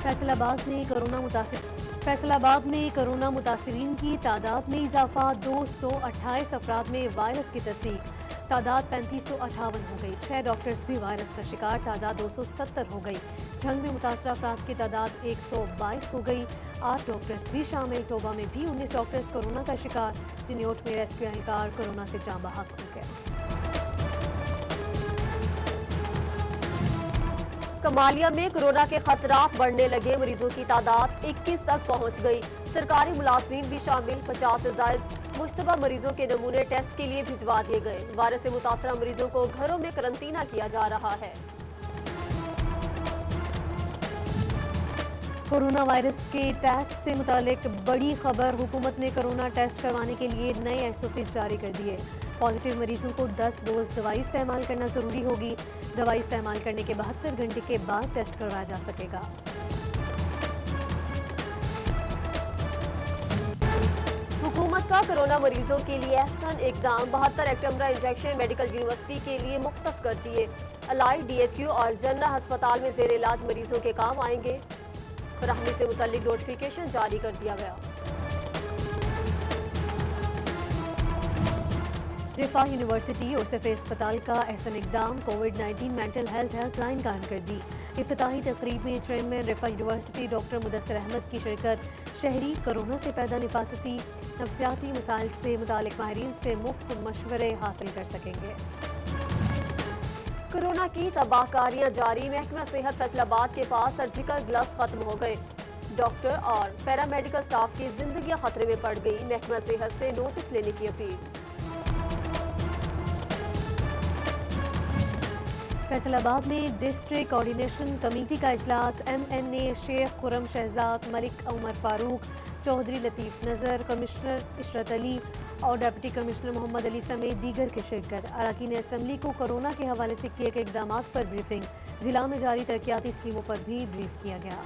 فیصل آباد میں کورونا متاثرین کی تعداد میں اضافہ، 228 افراد میں وائرس کی تصدیق، تعداد 3558 ہو گئی، 6 ڈاکٹرز بھی وائرس کا شکار، تعداد 270 ہو گئی، جنگ میں متاثرہ افراد کی تعداد 122 ہو گئی، 8 ڈاکٹرز بھی شامل، توبہ میں بھی 19 ڈاکٹرز کورونا کا شکار، چنیوٹ میں ریسکیو اہلکار کورونا سے جاں بحق ہو گئے۔ کمالیہ میں کورونا کے خطرات بڑھنے لگے، مریضوں کی تعداد 21 تک پہنچ گئی، سرکاری ملازمین بھی شامل، 50 سے زائد مشتبہ مریضوں کے نمونے ٹیسٹ کے لیے بھجوا دیے گئے، وائرس سے متاثرہ مریضوں کو گھروں میں قرنطینہ کیا جا رہا ہے۔ کورونا وائرس کے ٹیسٹ سے متعلق بڑی خبر، حکومت نے کورونا ٹیسٹ کروانے کے لیے نئے SOPs جاری کر دیے، پازیٹیو مریضوں کو 10 روز دوائی استعمال کرنا ضروری ہوگی، دوائی استعمال کرنے کے 72 گھنٹے کے بعد ٹیسٹ کروایا جا سکے گا۔ حکومت کا کورونا مریضوں کے لیے احسن اقدام، 72 ایکٹ عمرہ انجیکشن میڈیکل یونیورسٹی کے لیے مختص کر دیے، الائی DHU اور جنرل ہسپتال میں زیر علاج مریضوں کے کام آئیں گے، فراہمی سے متعلق نوٹیفیکیشن جاری کر دیا گیا۔ رفاح یونیورسٹی اور صفے اسپتال کا احسن اقدام، کووڈ-19 مینٹل ہیلتھ لائن قائم کر دی، افتتاحی تقریب میں chairman Riphah university doctor Mudassar Ahmad کی شرکت، شہری کورونا سے پیدا نفسیاتی مسائل سے متعلق ماہرین سے مفت مشورے حاصل کر سکیں گے۔ کورونا کی تباہ کاریاں جاری، محکمہ صحت فیصل آباد کے پاس سرجیکل گلوز ختم ہو گئے، ڈاکٹر اور پیرامیڈیکل سٹاف کی زندگیاں خطرے میں پڑ گئی، محکمہ صحت سے نوٹس لینے کی اپیل۔ فیصل آباد میں ڈسٹرکٹ کوارڈینیشن کمیٹی کا اجلاس، MNA شیخ خرم شہزاد، ملک عمر فاروق، چودھری لطیف نذر، کمشنر عشرت علی اور ڈپٹی کمشنر محمد علی سمیت دیگر کی شرکت، اراکین اسمبلی کو کورونا کے حوالے سے کیے گئے اقدامات پر بریفنگ، ضلع میں جاری ترقیاتی اسکیموں پر بھی بریف کیا گیا۔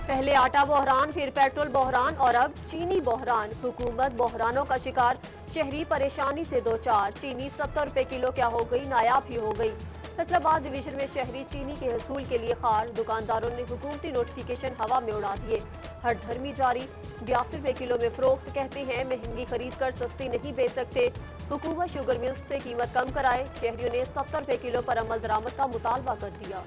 پہلے آٹا بحران، پھر پیٹرول بحران اور اب چینی بحران، حکومت بحرانوں کا شکار، شہری پریشانی سے دوچار، چینی 70 روپے کلو کیا ہو گئی، نایاب ہی ہو گئی، فیصل آباد ڈویژن میں شہری چینی کے حصول کے لیے خار، دکانداروں نے حکومتی نوٹیفیکیشن ہوا میں اڑا دیے، ہٹ دھرمی جاری، 82 روپے کلو میں فروخت، کہتے ہیں مہنگی خرید کر سستی نہیں بیچ سکتے، حکومت شوگر ملز سے قیمت کم کرائے، شہریوں نے 70 روپے کلو پر عمل درآمد کا مطالبہ کر دیا۔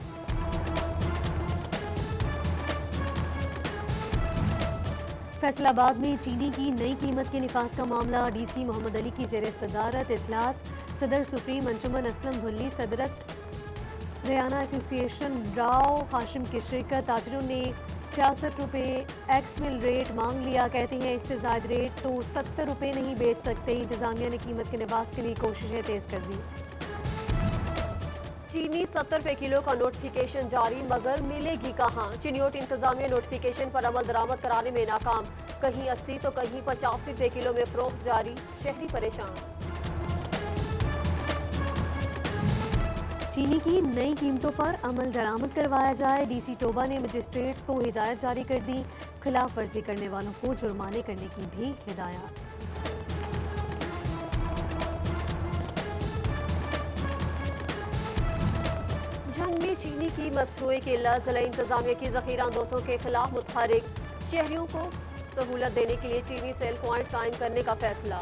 فیصل آباد میں چینی کی نئی قیمت کے نفاذ کا معاملہ، DC محمد علی کی زیر صدارت اجلاس، صدر سپریم انجمن اسلم بھلی، صدرت ریانہ ایسوسی ایشن راؤ ہاشم کی شرکت، تاجروں نے 66 روپے ایکس مل ریٹ مانگ لیا، کہتے ہیں اس سے زائد ریٹ تو 70 روپے نہیں بیچ سکتے، انتظامیہ نے قیمت کے نفاذ کے لیے کوششیں تیز کر دی۔ چینی 70 روپے کلو کا نوٹیفیکیشن جاری، مگر ملے گی کہاں، چنیوٹ انتظامیہ نوٹیفیکیشن پر عمل درآمد کرانے میں ناکام، کہیں 80 تو کہیں 85 روپے کلو میں فروخت جاری، شہری پریشان۔ چینی کی نئی قیمتوں پر عمل درآمد کروایا جائے، DC ٹوبہ نے مجسٹریٹس کو ہدایت جاری کر دی، خلاف ورزی کرنے والوں کو جرمانے کرنے کی بھی ہدایات۔ جنگ میں چینی کی مصنوعی قلت، ضلع انتظامیہ کی ذخیرہ اندوزوں کے خلاف متحرک، شہریوں کو سہولت دینے کے لیے چینی سیل پوائنٹ قائم کرنے کا فیصلہ۔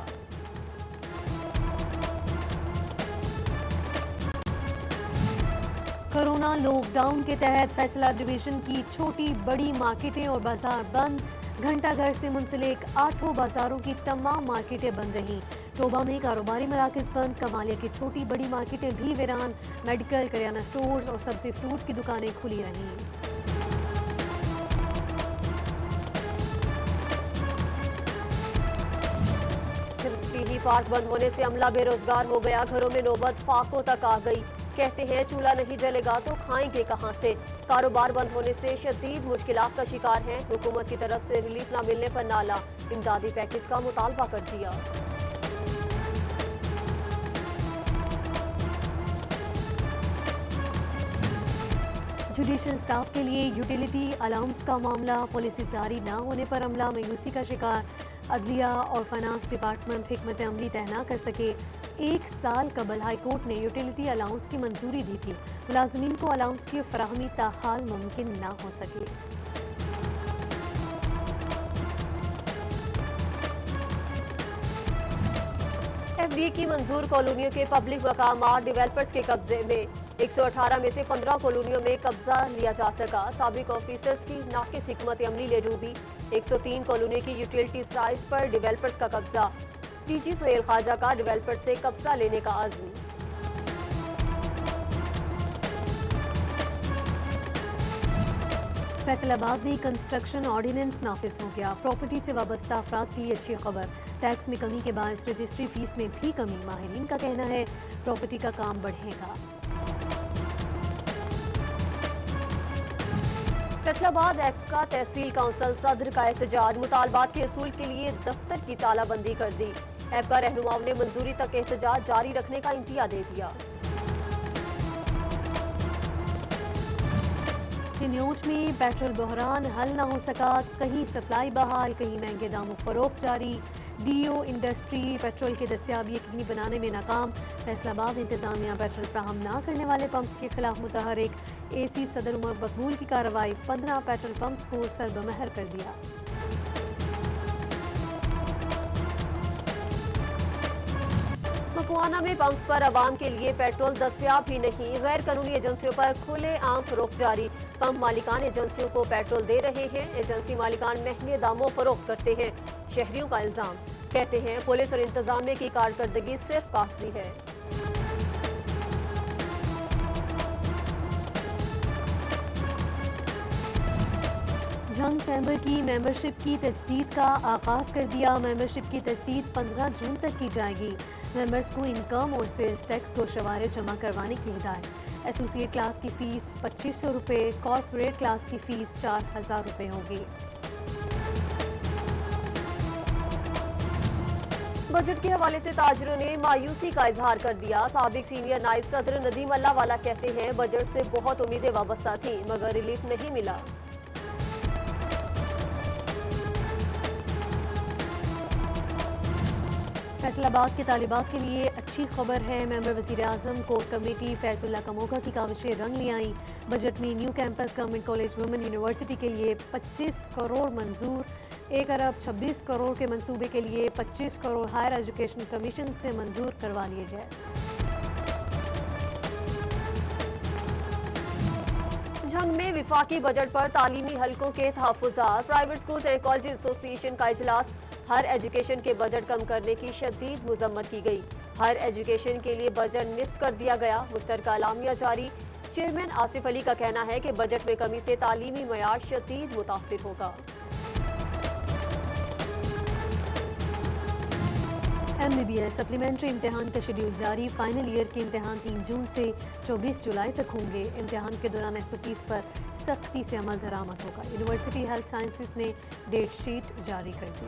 کورونا لاک ڈاؤن کے تحت فیصلہ ڈویژن کی چھوٹی بڑی مارکیٹیں اور بازار بند، گھنٹہ گھر سے منسلک 8 بازاروں کی تمام مارکیٹیں بند رہیں، توبہ میں کاروباری مراکز بند، کمالیہ کی چھوٹی بڑی مارکیٹیں بھی ویران، میڈیکل، کریانہ سٹورز اور سبزی فروٹ کی دکانیں کھلی رہیں۔ ہی پارک بند ہونے سے عملہ بے روزگار ہو گیا، گھروں میں نوبت فاقوں تک آ گئی، کہتے ہیں چولہا نہیں جلے گا تو کھائیں گے کہاں سے، کاروبار بند ہونے سے شدید مشکلات کا شکار ہیں، حکومت کی طرف سے ریلیف نہ ملنے پر نالا، امدادی پیکج کا مطالبہ کر دیا۔ جوڈیشل سٹاف کے لیے یوٹیلیٹی الاؤنس کا معاملہ، پالیسی جاری نہ ہونے پر عملہ مایوسی کا شکار، عدلیہ اور فائنانس ڈپارٹمنٹ حکمت عملی طے نہ کر سکے. 1 سال قبل ہائی کورٹ نے یوٹیلیٹی الاؤنس کی منظوری دی تھی. ملازمین کو الاؤنس کی فراہمی تاحال ممکن نہ ہو سکی. ایف ڈی اے کی منظور کالونیوں کے پبلک مقامات ڈیولپرز کے قبضے میں. 118 میں سے 15 کالونیوں میں قبضہ لیا جا سکا. سابق آفیسرز کی ناقص حکمت عملی لے ڈوبی. 103 کالونیوں کی یوٹیلیٹی سائٹس پر ڈیولپرز کا قبضہ. ڈی جی سہیل خواجہ کا ڈیولپرز سے قبضہ لینے کا عزم. فیصل آباد میں کنسٹرکشن آرڈیننس نافذ ہو گیا. پراپرٹی سے وابستہ افراد کی اچھی خبر. ٹیکس میں کمی کے باعث رجسٹری فیس میں بھی کمی. ماہرین کا کہنا ہے پراپرٹی کا کام بڑھے گا. فیصل آباد ایپکا تحصیل کونسل صدر کا احتجاج. مطالبات کے حصول کے لیے دفتر کی تالہ بندی کر دی. ایپکا رہنماؤں نے منظوری تک احتجاج جاری رکھنے کا انتہا دے دیا. چنیوٹ میں پیٹرول بحران حل نہ ہو سکا. کہیں سپلائی بحال، کہیں مہنگے داموں فروخت جاری. ڈی او انڈسٹری پیٹرول کی دستیابی یقینی بنانے میں ناکام. فیصل آباد انتظامیہ پیٹرول فراہم نہ کرنے والے پمپس کے خلاف متحرک. اے سی صدر عمر مقبول کی کارروائی. 15 پیٹرول پمپس کو سربمہر کر دیا. مکوانا میں پمپس پر عوام کے لیے پیٹرول دستیاب ہی نہیں. غیر قانونی ایجنسیوں پر کھلے عام فروخت جاری. پمپ مالکان ایجنسیوں کو پیٹرول دے رہے ہیں. ایجنسی مالکان مہنگے داموں فروخت کرتے ہیں. شہریوں کا الزام. کہتے ہیں پولیس اور انتظامیہ کی کارکردگی صرف کاغذی ہے. جنگ چیمبر کی ممبرشپ کی تجدید کا آغاز کر دیا. ممبرشپ کی تجدید 15 جون تک کی جائے گی. ممبرز کو انکم اور سیلز ٹیکس گوشوارے جمع کروانے کی ہدایت. ایسوسیٹ کلاس کی فیس 2500 روپے. کارپوریٹ کلاس کی فیس 4000 روپے ہوگی. بجٹ کے حوالے سے تاجروں نے مایوسی کا اظہار کر دیا. سابق سینئر نائب صدر ندیم اللہ والا کہتے ہیں بجٹ سے بہت امیدیں وابستہ تھیں مگر ریلیف نہیں ملا. فیصل آباد کے طالبات کے لیے اچھی خبر ہے. ممبر وزیر اعظم کور کمیٹی فیض اللہ کموگا کی کاوشیں رنگ لے آئیں. بجٹ میں new campus government college women university کے لیے 25 کروڑ منظور. 1 ارب 26 کروڑ کے منصوبے کے لیے 25 کروڑ ہائر ایجوکیشن کمیشن سے منظور کروا لیے گئے. جھنگ میں وفاقی بجٹ پر تعلیمی حلقوں کے تحفظات. پرائیویٹ اسکولز اینڈ کالجز ایسوسی ایشن کا اجلاس. ہر ایجوکیشن کے بجٹ کم کرنے کی شدید مذمت کی گئی. ہر ایجوکیشن کے لیے بجٹ نصف کر دیا گیا. مشترکہ اعلامیہ جاری. چیئرمین آصف علی کا کہنا ہے کہ بجٹ میں کمی سے تعلیمی معیار شدید متاثر ہوگا. M B B S supplementary امتحان کا شیڈول جاری. فائنل ایئر کے امتحان 3 جون سے 24 جولائی تک ہوں گے. امتحان کے دوران SOPs پر سختی سے عمل درآمد ہوگا. یونیورسٹی ہیلتھ سائنسز نے ڈیٹ شیٹ جاری کر دی.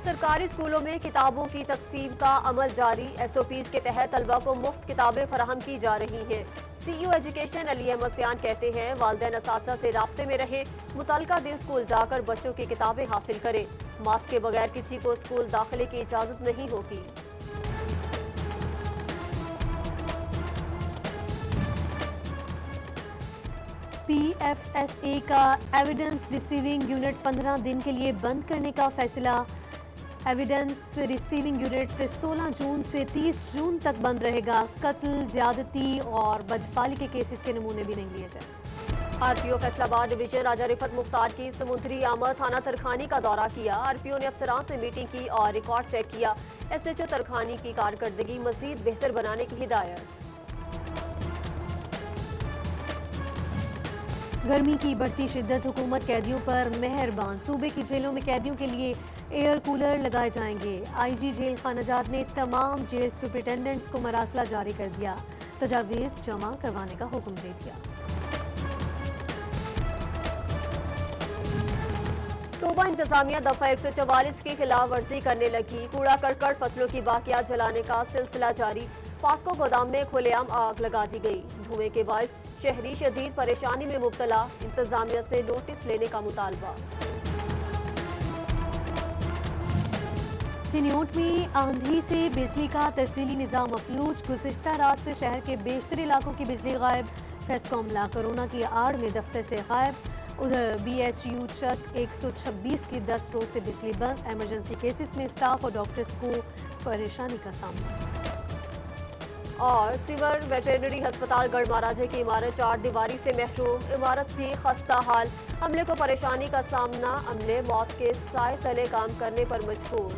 سرکاری اسکولوں میں کتابوں کی تقسیم کا عمل جاری. SOPs کے تحت طلبہ کو مفت کتابیں فراہم کی جا رہی ہیں. CEO ایجوکیشن علی احمد سیان کہتے ہیں والدین اساتذہ سے رابطے میں رہیں. متعلقہ دن اسکول جا کر بچوں کی کتابیں حاصل کریں. ماسک کے بغیر کسی کو اسکول داخلے کی اجازت نہیں ہوگی. PFSA کا ایویڈنس ریسیونگ یونٹ 15 دن کے لیے بند کرنے کا فیصلہ. ایویڈنس ریسیونگ یونٹ 16 جون سے 30 جون تک بند رہے گا. قتل، زیادتی اور بدفعلی کے کیسز کے نمونے بھی نہیں لیے جائیں. RPO فیصل آباد ڈویژن راجہ رفت مختار کی سمندری آمد. تھانہ ترکھانی کا دورہ کیا. RPO نے افسران سے میٹنگ کی اور ریکارڈ چیک کیا. SHO ترکھانی کی کارکردگی مزید بہتر بنانے کی ہدایت. گرمی کی بڑھتی شدت. حکومت قیدیوں پر مہربان. صوبے کی جیلوں میں قیدیوں کے لیے ایئر کولر لگائے جائیں گے. IG جیل خانہ جات نے تمام جیل سپرنٹینڈنٹس کو مراسلہ جاری کر دیا. تجاویز جمع کروانے کا حکم دے دیا. صوبہ انتظامیہ دفعہ 144 کی خلاف ورزی کرنے لگی. کوڑا کرکٹ فصلوں کی باقیات جلانے کا سلسلہ جاری. پاسکو گودام میں کھلے عام آگ لگا دی گئی. دھوئیں کے باعث شہری شدید پریشانی میں مبتلا، انتظامیہ سے نوٹس لینے کا مطالبہ۔ سنیوٹ میں آندھی سے بجلی کا ترسیلی نظام مفلوج، گزشتہ رات سے شہر کے بیشتر علاقوں کی بجلی غائب، پریس کو عملہ کورونا کی آڑ میں دفتر سے غائب۔ ادھر بی ایچ یو چک 126 کی 10 روز سے بجلی بند، ایمرجنسی کیسز میں اسٹاف اور ڈاکٹرز کو پریشانی کا سامنا۔ اور سیور ویٹرنری ہسپتال گڑھ مہاراجہ کی عمارت 4 دیواری سے محروم، عمارت بھی خستہ حال، عملے کو پریشانی کا سامنا، عملے موت کے سائے تلے کام کرنے پر مجبور۔